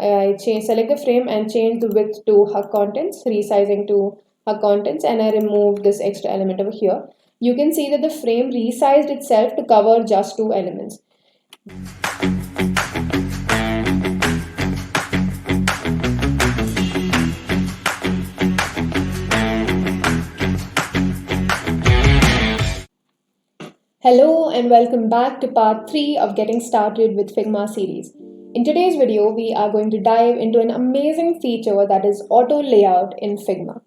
select the frame and change the width to hug contents, resizing to hug contents, and I remove this extra element over here. You can see that the frame resized itself to cover just two elements. Hello and welcome back to part 3 of Getting Started with Figma series. In today's video, we are going to dive into an amazing feature that is auto layout in Figma.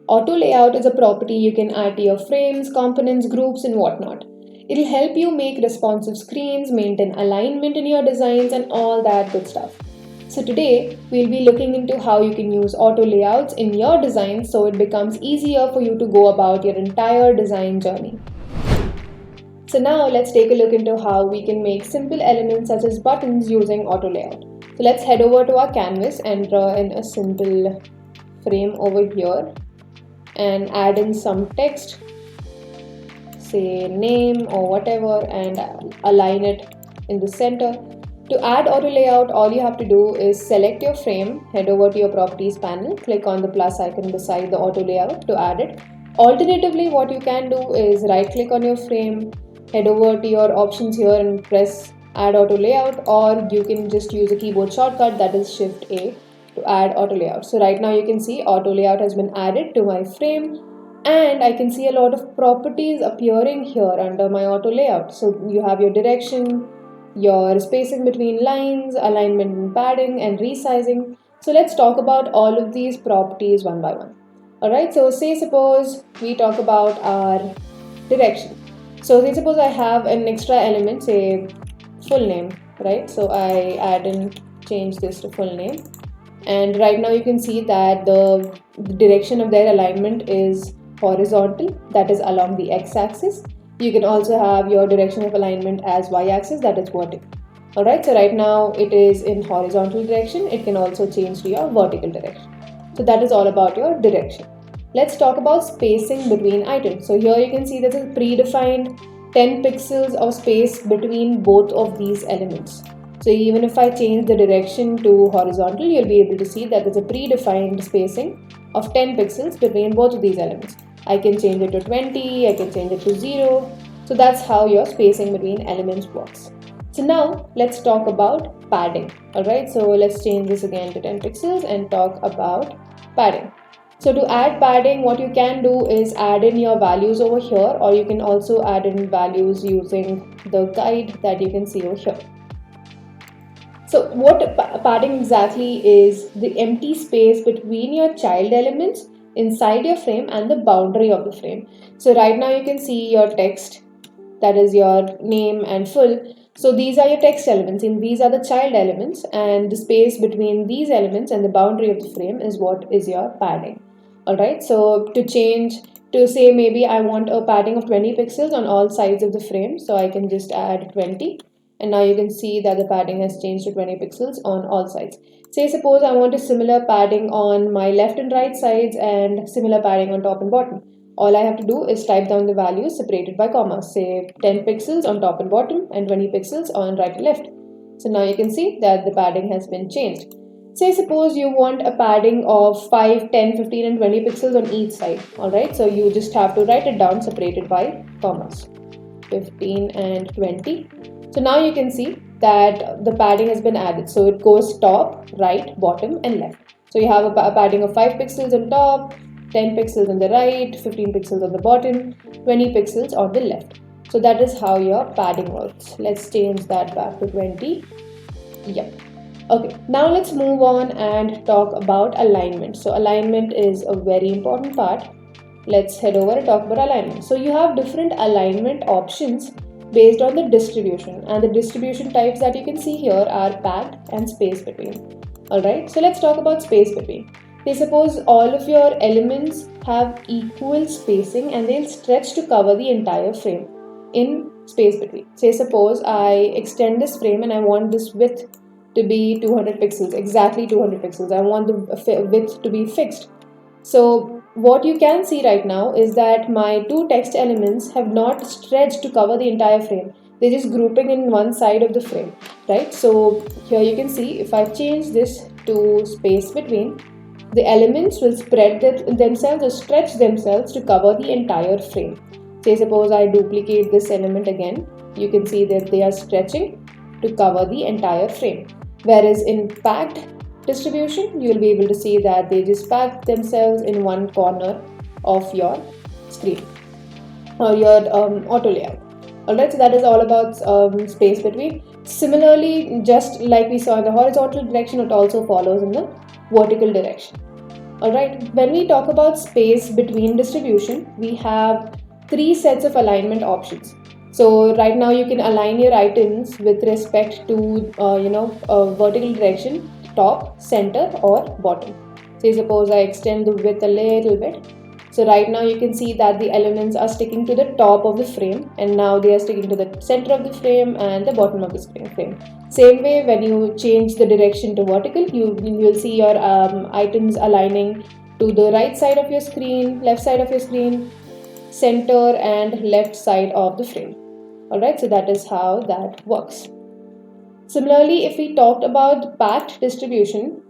Auto layout is a property you can add to your frames, components, groups, and whatnot. It'll help you make responsive screens, maintain alignment in your designs, and all that good stuff. So today, we'll be looking into how you can use auto layouts in your design so it becomes easier for you to go about your entire design journey. So now let's take a look into how we can make simple elements such as buttons using auto layout. So let's head over to our canvas and draw in a simple frame over here and add in some text, say name or whatever, and align it in the center. To add auto layout, all you have to do is select your frame, head over to your properties panel, click on the plus icon beside the auto layout to add it. Alternatively, what you can do is right click on your frame, head over to your options here and press add auto layout, or you can just use a keyboard shortcut that is Shift A to add auto layout. So right now you can see auto layout has been added to my frame, and I can see a lot of properties appearing here under my auto layout. So you have your direction, your spacing between lines, alignment and padding, and resizing. So let's talk about all of these properties one by one. Alright, so suppose we talk about our direction. So suppose I have an extra element, say full name, right? So I add and change this to full name. And right now you can see that the direction of their alignment is horizontal, that is along the x-axis. You can also have your direction of alignment as y-axis, that is vertical. Alright, so right now it is in horizontal direction. It can also change to your vertical direction. So that is all about your direction. Let's talk about spacing between items. So here you can see there's a predefined 10 pixels of space between both of these elements. So even if I change the direction to horizontal, you'll be able to see that there's a predefined spacing of 10 pixels between both of these elements. I can change it to 20, I can change it to 0. So that's how your spacing between elements works. So now let's talk about padding. Alright, so let's change this again to 10 pixels and talk about padding. So to add padding, what you can do is add in your values over here, or you can also add in values using the guide that you can see over here. So what padding exactly is the empty space between your child elements inside your frame and the boundary of the frame. So right now you can see your text, that is your name and full. So these are your text elements and these are the child elements, and the space between these elements and the boundary of the frame is what is your padding. Alright, so to change to say maybe I want a padding of 20 pixels on all sides of the frame, so I can just add 20. And now you can see that the padding has changed to 20 pixels on all sides. Say suppose I want a similar padding on my left and right sides and similar padding on top and bottom. All I have to do is type down the values separated by commas. Say 10 pixels on top and bottom and 20 pixels on right and left. So now you can see that the padding has been changed. Say suppose you want a padding of 5, 10, 15 and 20 pixels on each side. Alright, so you just have to write it down separated by commas. 15 and 20. So now you can see that the padding has been added. So it goes top, right, bottom and left. So you have a padding of 5 pixels on top, 10 pixels on the right, 15 pixels on the bottom, 20 pixels on the left. So that is how your padding works. Let's change that back to 20. Yep. Okay, now let's move on and talk about alignment. So alignment is a very important part. Let's head over and talk about alignment. So you have different alignment options based on the distribution, and the distribution types that you can see here are packed and space between. Alright, so let's talk about space between. Say suppose all of your elements have equal spacing and they'll stretch to cover the entire frame in space between. Say suppose I extend this frame and I want this width to be 200 pixels, exactly 200 pixels. I want the width to be fixed. So what you can see right now is that my two text elements have not stretched to cover the entire frame. they're just grouping in one side of the frame, right? So here you can see if I change this to space between, the elements will spread themselves or stretch themselves to cover the entire frame. Say suppose I duplicate this element again, you can see that they are stretching to cover the entire frame. Whereas in packed distribution, you will be able to see that they just pack themselves in one corner of your screen or your auto layout. Alright, so that is all about space between. Similarly, just like we saw in the horizontal direction, it also follows in the vertical direction. Alright, when we talk about space between distribution, we have three sets of alignment options. So right now you can align your items with respect to vertical direction, top, center or bottom. Say suppose I extend the width a little bit. So right now you can see that the elements are sticking to the top of the frame, and now they are sticking to the center of the frame and the bottom of the frame. Same way, when you change the direction to vertical, you will see your items aligning to the right side of your screen, left side of your screen, center and left side of the frame. Alright, so that is how that works. Similarly, if we talked about packed distribution,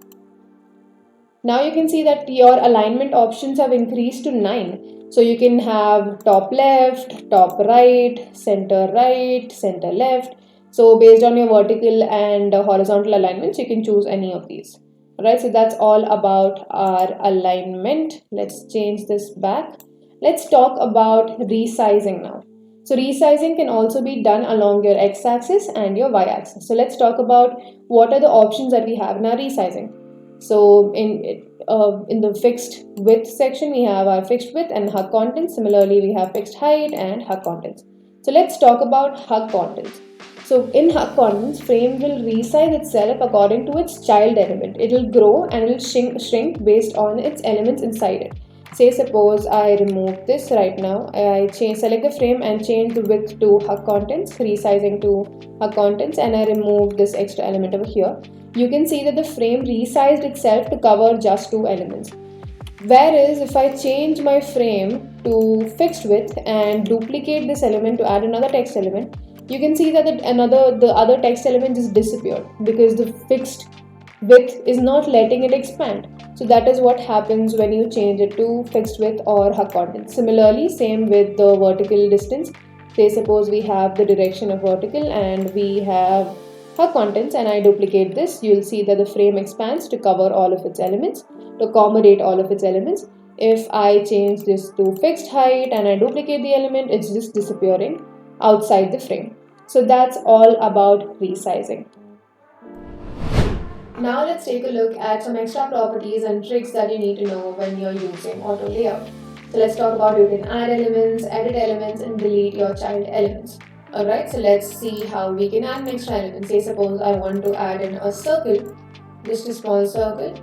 now you can see that your alignment options have increased to 9. So you can have top left, top right, center left. So based on your vertical and horizontal alignments, you can choose any of these. Alright, so that's all about our alignment. Let's change this back. Let's talk about resizing now. So resizing can also be done along your x-axis and your y-axis. So let's talk about what are the options that we have in our resizing. So in the fixed width section, we have our fixed width and hug contents. Similarly, we have fixed height and hug contents. So let's talk about hug contents. So in hug contents, frame will resize itself according to its child element. It will grow and it will shrink based on its elements inside it. Say suppose I remove this right now. I select the frame and change the width to hug contents, resizing to hug contents, and I remove this extra element over here. You can see that the frame resized itself to cover just two elements. Whereas if I change my frame to fixed width and duplicate this element to add another text element, you can see that the other text element just disappeared because the fixed width is not letting it expand. So that is what happens when you change it to fixed width or hug content. Similarly, same with the vertical distance. Say suppose we have the direction of vertical and we have hug contents, and I duplicate this, you'll see that the frame expands to cover all of its elements, to accommodate all of its elements. If I change this to fixed height and I duplicate the element, it's just disappearing outside the frame. So that's all about resizing. Now let's take a look at some extra properties and tricks that you need to know when you're using auto layout. So let's talk about you can add elements, edit elements, and delete your child elements. Alright, so let's see how we can add an extra element. Say suppose I want to add in a circle, just a small circle.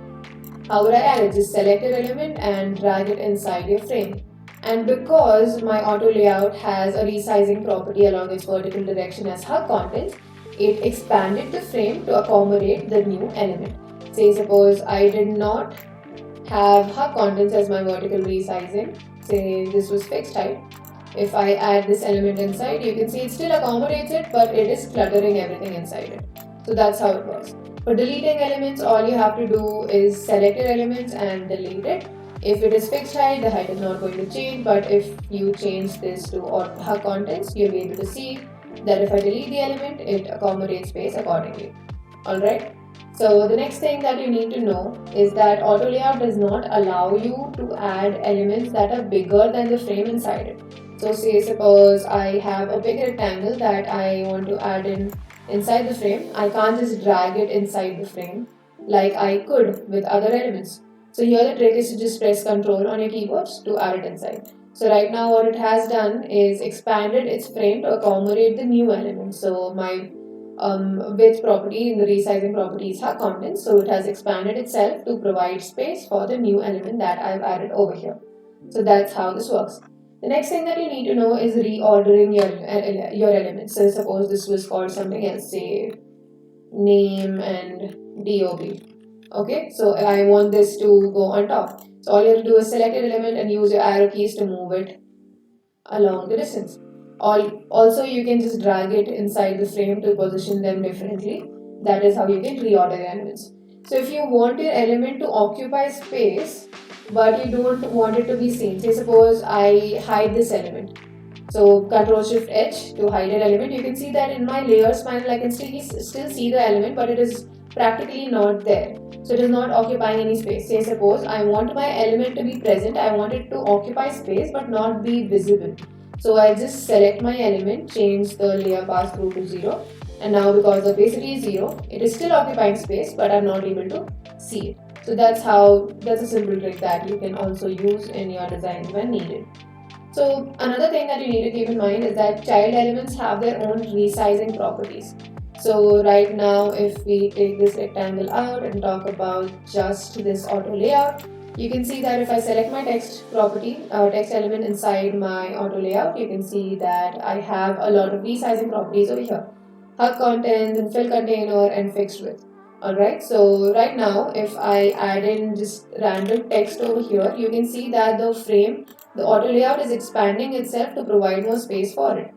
How would I add it? Just select your element and drag it inside your frame. And because my auto layout has a resizing property along its vertical direction as hug contents, it expanded the frame to accommodate the new element. Say suppose I did not have hug contents as my vertical resizing. Say this was fixed height. If I add this element inside, you can see it still accommodates it, but it is cluttering everything inside it. So that's how it works. For deleting elements, all you have to do is select your elements and delete it. If it is fixed height, the height is not going to change, but if you change this to hug contents, you'll be able to see that if I delete the element, it accommodates space accordingly. Alright. So the next thing that you need to know is that auto layout does not allow you to add elements that are bigger than the frame inside it. So say suppose I have a big rectangle that I want to add inside the frame. I can't just drag it inside the frame like I could with other elements. So here the trick is to just press Ctrl on your keyboards to add it inside. So right now what it has done is expanded its frame to accommodate the new element. So my width property in the resizing property is hug contents. So it has expanded itself to provide space for the new element that I've added over here. So that's how this works. The next thing that you need to know is reordering your elements. So suppose this was called something else, say name and DOB. Okay, so I want this to go on top. So all you have to do is select an element and use your arrow keys to move it along the distance. Also, you can just drag it inside the frame to position them differently. That is how you can reorder elements. So if you want your element to occupy space, but you don't want it to be seen, say suppose I hide this element. So Ctrl Shift H to hide an element. You can see that in my layers panel I can still see the element, but it is practically not there. So it is not occupying any space. Say suppose I want my element to be present, I want it to occupy space but not be visible. So I'll just select my element, change the layer path through to 0, and now because the opacity is 0, it is still occupying space but I'm not able to see it. So that's a simple trick that you can also use in your design when needed. So another thing that you need to keep in mind is that child elements have their own resizing properties. So right now, if we take this rectangle out and talk about just this auto layout, you can see that if I select my text property, text element inside my auto layout, you can see that I have a lot of resizing properties over here. Hug contents and fill container and fixed width. Alright, so right now if I add in just random text over here, you can see that the auto layout is expanding itself to provide more space for it.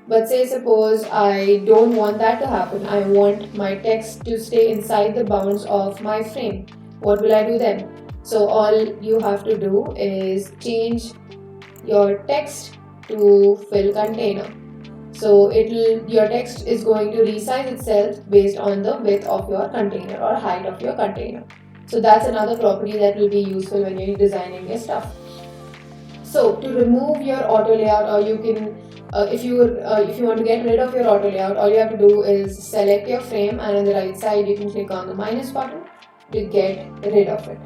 But say suppose I don't want that to happen. I want my text to stay inside the bounds of my frame. What will I do then? So all you have to do is change your text to fill container. So your text is going to resize itself based on the width of your container or height of your container. So that's another property that will be useful when you're designing your stuff. So to remove your auto layout, or you can if you want to get rid of your auto layout, all you have to do is select your frame, and on the right side you can click on the minus button to get rid of it.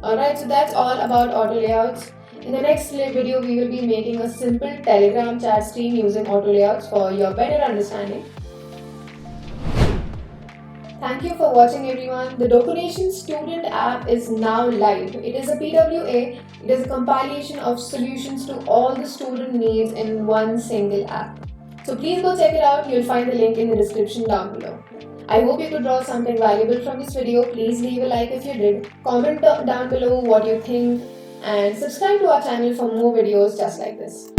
Alright, so that's all about auto layouts. In the next video, we will be making a simple Telegram chat stream using auto layouts for your better understanding. Thank you for watching, everyone. The DokuNation student app is now live. It is a PWA. It is a compilation of solutions to all the student needs in one single app. So please go check it out. You'll find the link in the description down below. I hope you could draw something valuable from this video. Please leave a like if you did. Comment down below what you think, and subscribe to our channel for more videos just like this.